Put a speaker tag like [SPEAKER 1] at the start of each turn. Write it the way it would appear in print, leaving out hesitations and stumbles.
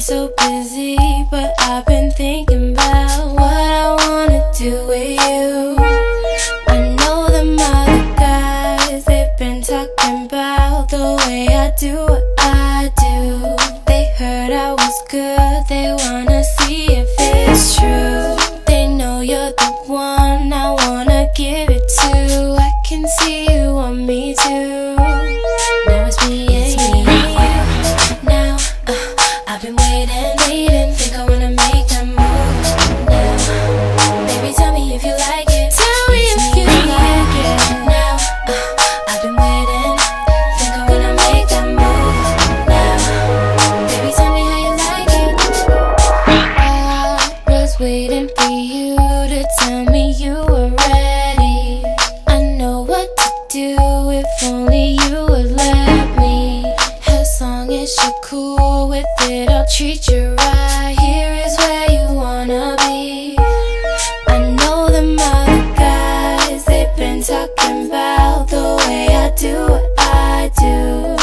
[SPEAKER 1] so busy, but I've been thinking about what I wanna do with you. I know them other guys, they've been talking about the way I do what I do. They heard I was good, they wanna see if it's true. They know you're the one I wanna give it to. I can see you want me too. Now it's me and you. Now, I've been waiting, think I wanna make that move now. Baby, tell me if you like it. Tell me if you like it. Now, I've been waiting, think I wanna make that move now. Baby, tell me how you like it. I was waiting for you to tell me you were ready. I know what to do if only you would let me. As long as you're cool with it, I'll treat you right. Here is where you wanna be. I know them other guys, they've been talking about the way I do what I do.